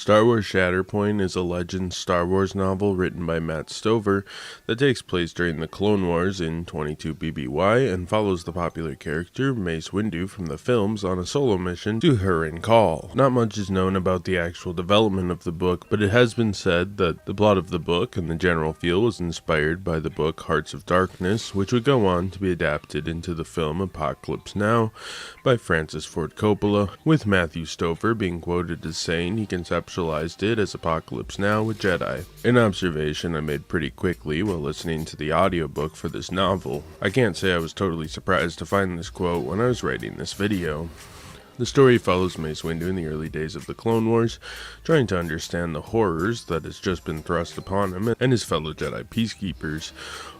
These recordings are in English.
Star Wars Shatterpoint is a Legends Star Wars novel written by Matt Stover that takes place during the Clone Wars in 22 BBY and follows the popular character Mace Windu from the films on a solo mission to Hurin Call. Not much is known about the actual development of the book, but it has been said that the plot of the book and the general feel was inspired by the book Hearts of Darkness, which would go on to be adapted into the film Apocalypse Now by Francis Ford Coppola, with Matthew Stover being quoted as saying he conceptualized it as Apocalypse Now with Jedi. An observation I made pretty quickly while listening to the audiobook for this novel. I can't say I was totally surprised to find this quote when I was writing this video. The story follows Mace Windu in the early days of the Clone Wars, trying to understand the horrors that has just been thrust upon him and his fellow Jedi peacekeepers,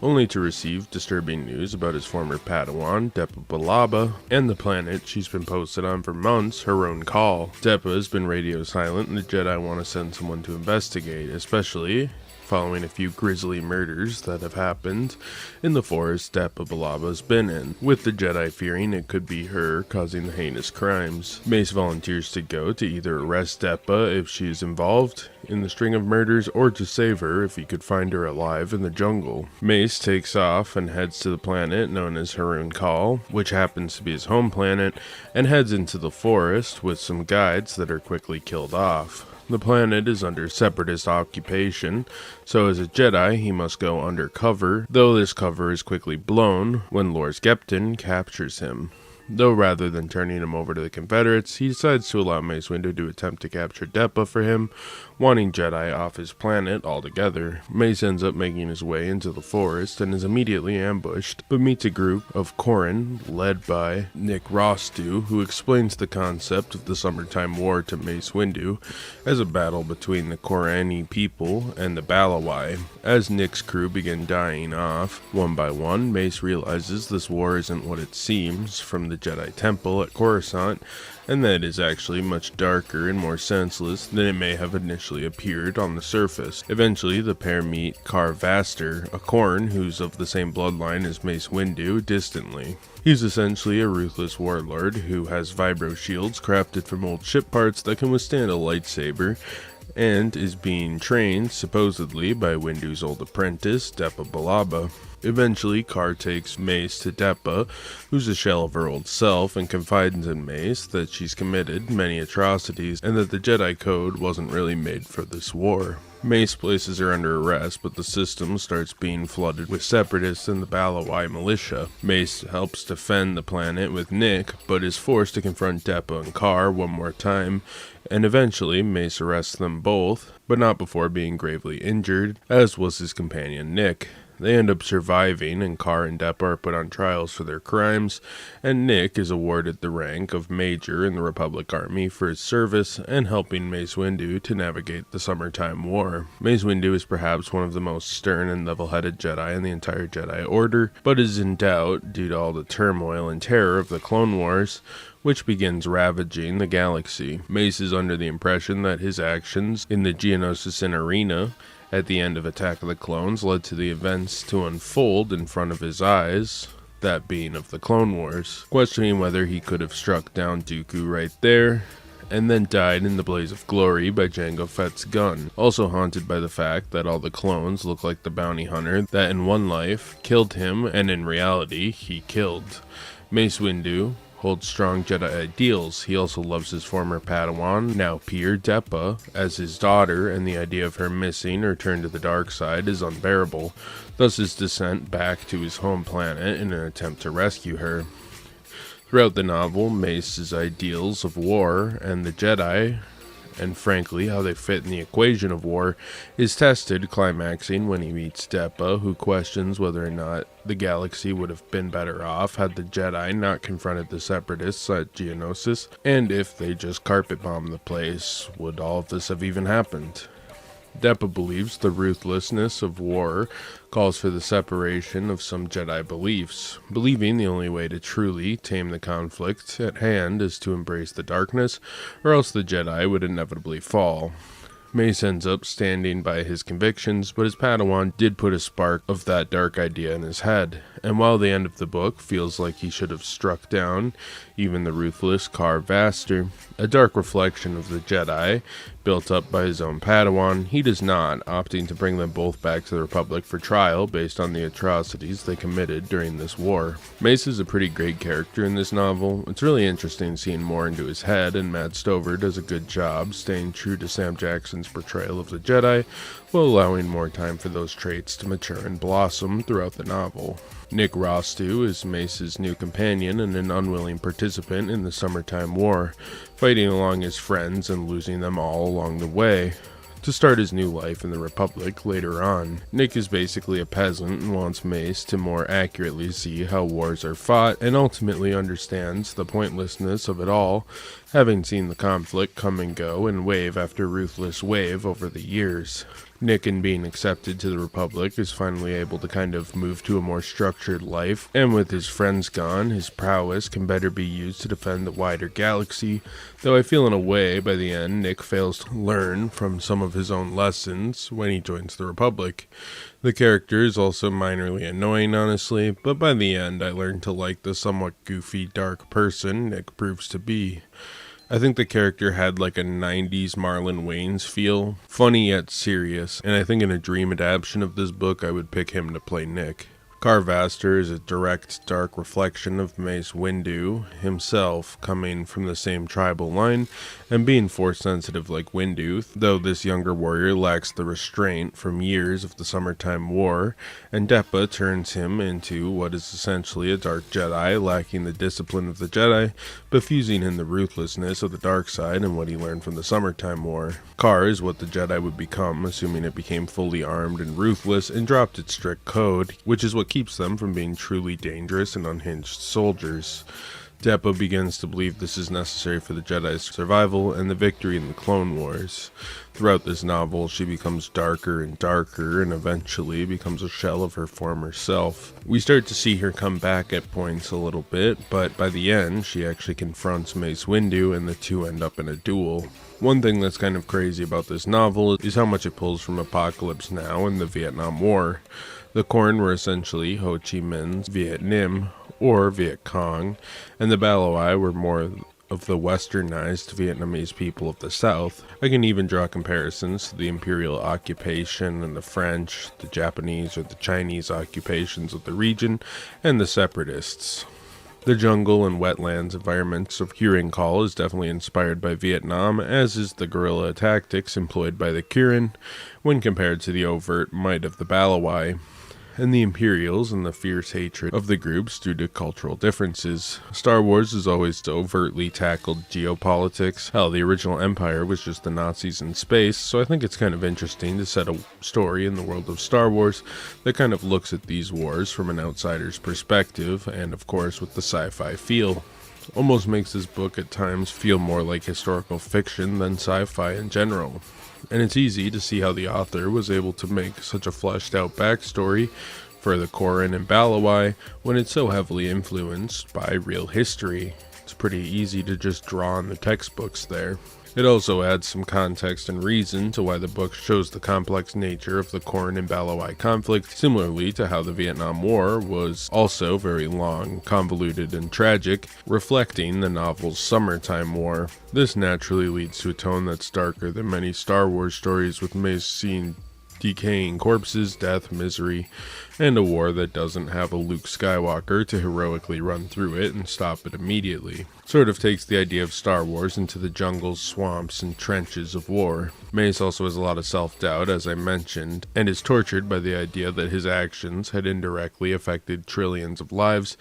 only to receive disturbing news about his former Padawan, Depa Billaba, and the planet she's been posted on for months, Hurin Call. Depa has been radio silent, and the Jedi want to send someone to investigate, especially following a few grisly murders that have happened in the forest Depa Billaba has been in, with the Jedi fearing it could be her causing the heinous crimes. Mace volunteers to go to either arrest Depa if she is involved in the string of murders, or to save her if he could find her alive in the jungle. Mace takes off and heads to the planet known as Hurin Call, which happens to be his home planet, and heads into the forest with some guides that are quickly killed off. The planet is under separatist occupation, so as a Jedi he must go undercover, though this cover is quickly blown when Lord Skepton captures him. Though rather than turning him over to the Confederates, he decides to allow Mace Windu to attempt to capture Depa for him, wanting Jedi off his planet altogether. Mace ends up making his way into the forest and is immediately ambushed, but meets a group of Corran led by Nick Rostu, who explains the concept of the Summertime War to Mace Windu as a battle between the Corrani people and the Balawai. As Nick's crew begin dying off, one by one, Mace realizes this war isn't what it seems from the Jedi Temple at Coruscant, and that it is actually much darker and more senseless than it may have initially appeared on the surface. Eventually, the pair meet Kar Vaster, a Corran who's of the same bloodline as Mace Windu, distantly. He's essentially a ruthless warlord who has vibro shields crafted from old ship parts that can withstand a lightsaber, and is being trained, supposedly, by Windu's old apprentice, Depa Billaba. Eventually, Kar takes Mace to Depa, who's a shell of her old self, and confides in Mace that she's committed many atrocities and that the Jedi Code wasn't really made for this war. Mace places her under arrest, but the system starts being flooded with separatists and the Balawai militia. Mace helps defend the planet with Nick, but is forced to confront Depa and Kar one more time, and eventually Mace arrests them both, but not before being gravely injured, as was his companion Nick. They end up surviving, and Kar and Depa are put on trials for their crimes, and Nick is awarded the rank of Major in the Republic Army for his service and helping Mace Windu to navigate the Summertime War. Mace Windu is perhaps one of the most stern and level-headed Jedi in the entire Jedi Order, but is in doubt due to all the turmoil and terror of the Clone Wars, which begins ravaging the galaxy. Mace is under the impression that his actions in the Geonosis Arena at the end of Attack of the Clones led to the events to unfold in front of his eyes, that being of the Clone Wars, questioning whether he could have struck down Dooku right there, and then died in the blaze of glory by Jango Fett's gun. Also haunted by the fact that all the clones look like the bounty hunter that in one life killed him and in reality he killed. Mace Windu holds strong Jedi ideals. He also loves his former Padawan, now peer Depa, as his daughter, and the idea of her missing or turned to the dark side is unbearable, thus his descent back to his home planet in an attempt to rescue her. Throughout the novel, Mace's ideals of war and the Jedi, and frankly how they fit in the equation of war, is tested, climaxing when he meets Depa, who questions whether or not the galaxy would have been better off had the Jedi not confronted the separatists at Geonosis, and if they just carpet-bombed the place, would all of this have even happened? Depa believes the ruthlessness of war calls for the separation of some Jedi beliefs, believing the only way to truly tame the conflict at hand is to embrace the darkness, or else the Jedi would inevitably fall. Mace ends up standing by his convictions, but his Padawan did put a spark of that dark idea in his head, and while the end of the book feels like he should have struck down even the ruthless Kar Vaster, a dark reflection of the Jedi, built up by his own Padawan, he does not, opting to bring them both back to the Republic for trial based on the atrocities they committed during this war. Mace is a pretty great character in this novel. It's really interesting seeing more into his head, and Matt Stover does a good job staying true to Sam Jackson's portrayal of the Jedi, while allowing more time for those traits to mature and blossom throughout the novel. Nick Rostu is Mace's new companion and an unwilling participant in the Summertime War, fighting along his friends and losing them all along the way, to start his new life in the Republic later on. Nick is basically a peasant and wants Mace to more accurately see how wars are fought, and ultimately understands the pointlessness of it all, having seen the conflict come and go in wave after ruthless wave over the years. Nick, in being accepted to the Republic, is finally able to kind of move to a more structured life, and with his friends gone, his prowess can better be used to defend the wider galaxy, though I feel in a way, by the end, Nick fails to learn from some of his own lessons when he joins the Republic. The character is also minorly annoying, honestly, but by the end I learned to like the somewhat goofy, dark person Nick proves to be. I think the character had like a 90s Marlon Wayans feel, funny yet serious, and I think in a dream adaptation of this book I would pick him to play Nick. Carvaster is a direct, dark reflection of Mace Windu himself, coming from the same tribal line and being Force-sensitive like Windu, though this younger warrior lacks the restraint from years of the Summertime War, and Depa turns him into what is essentially a dark Jedi, lacking the discipline of the Jedi, but fusing in the ruthlessness of the dark side and what he learned from the Summertime War. Car is what the Jedi would become, assuming it became fully armed and ruthless and dropped its strict code, which is what keeps them from being truly dangerous and unhinged soldiers. Depa begins to believe this is necessary for the Jedi's survival and the victory in the Clone Wars. Throughout this novel, she becomes darker and darker and eventually becomes a shell of her former self. We start to see her come back at points a little bit, but by the end, she actually confronts Mace Windu and the two end up in a duel. One thing that's kind of crazy about this novel is how much it pulls from Apocalypse Now and the Vietnam War. The Corn were essentially Ho Chi Minh's Viet Minh, or Viet Cong, and the Baloi were more of the westernized Vietnamese people of the South. I can even draw comparisons to the imperial occupation and the French, the Japanese or the Chinese occupations of the region, and the separatists. The jungle and wetlands environments of Huron Call is definitely inspired by Vietnam, as is the guerrilla tactics employed by the Huron when compared to the overt might of the Baloi, and the Imperials and the fierce hatred of the groups due to cultural differences. Star Wars has always overtly tackled geopolitics. Hell, the original Empire was just the Nazis in space, so I think it's kind of interesting to set a story in the world of Star Wars that kind of looks at these wars from an outsider's perspective, and of course with the sci-fi feel. Almost makes this book at times feel more like historical fiction than sci-fi in general. And it's easy to see how the author was able to make such a fleshed out backstory for the Corran and Baloi when it's so heavily influenced by real history. It's pretty easy to just draw on the textbooks there. It also adds some context and reason to why the book shows the complex nature of the Corran and Baloi conflict, similarly to how the Vietnam War was also very long, convoluted, and tragic, reflecting the novel's Summertime War. This naturally leads to a tone that's darker than many Star Wars stories, with Mace seeing decaying corpses, death, misery, and a war that doesn't have a Luke Skywalker to heroically run through it and stop it immediately. Sort of takes the idea of Star Wars into the jungles, swamps, and trenches of war. Mace also has a lot of self-doubt, as I mentioned, and is tortured by the idea that his actions had indirectly affected trillions of lives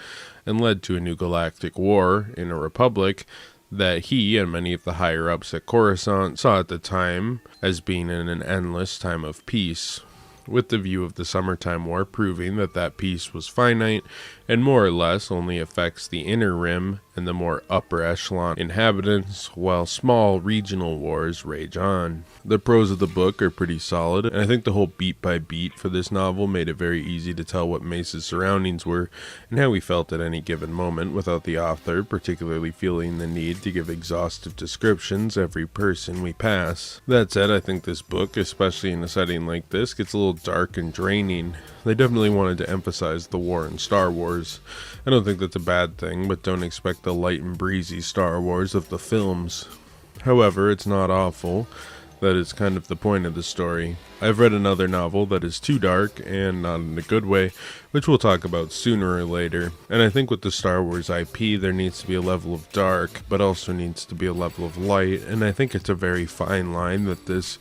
and led to a new galactic war in a republic that he and many of the higher-ups at Coruscant saw at the time as being in an endless time of peace, with the view of the Summertime War proving that that peace was finite and more or less only affects the inner rim and the more upper echelon inhabitants, while small regional wars rage on. The prose of the book are pretty solid, and I think the whole beat by beat for this novel made it very easy to tell what Mace's surroundings were and how he felt at any given moment without the author particularly feeling the need to give exhaustive descriptions every person we pass. That said, I think this book, especially in a setting like this, gets a little dark and draining. They definitely wanted to emphasize the war in Star Wars. I don't think that's a bad thing, but don't expect the light and breezy Star Wars of the films. However, it's not awful. That is kind of the point of the story. I've read another novel that is too dark, and not in a good way, which we'll talk about sooner or later. And I think with the Star Wars IP, there needs to be a level of dark, but also needs to be a level of light, and I think it's a very fine line that this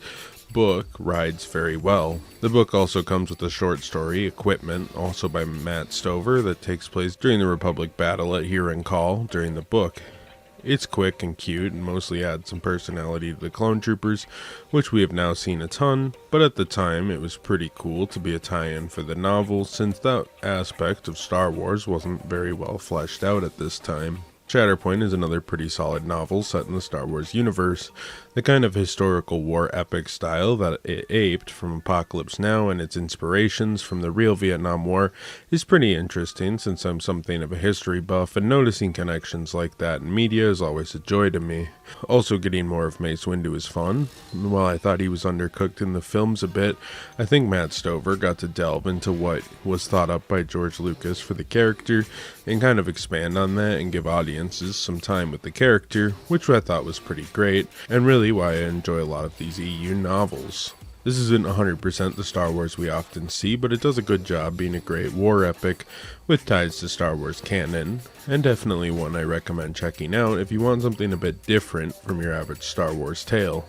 book rides very well. The book also comes with a short story, Equipment, also by Matt Stover, that takes place during the Republic battle at Huron Call during the book. It's quick and cute and mostly adds some personality to the clone troopers, which we have now seen a ton, but at the time it was pretty cool to be a tie-in for the novel since that aspect of Star Wars wasn't very well fleshed out at this time. Shatterpoint is another pretty solid novel set in the Star Wars universe. The kind of historical war epic style that it aped from Apocalypse Now and its inspirations from the real Vietnam War is pretty interesting since I'm something of a history buff, and noticing connections like that in media is always a joy to me. Also, getting more of Mace Windu is fun. While I thought he was undercooked in the films a bit, I think Matt Stover got to delve into what was thought up by George Lucas for the character and kind of expand on that and give audiences some time with the character, which I thought was pretty great, and really why I enjoy a lot of these EU novels. This isn't 100% the Star Wars we often see, but it does a good job being a great war epic with ties to Star Wars canon, and definitely one I recommend checking out if you want something a bit different from your average Star Wars tale.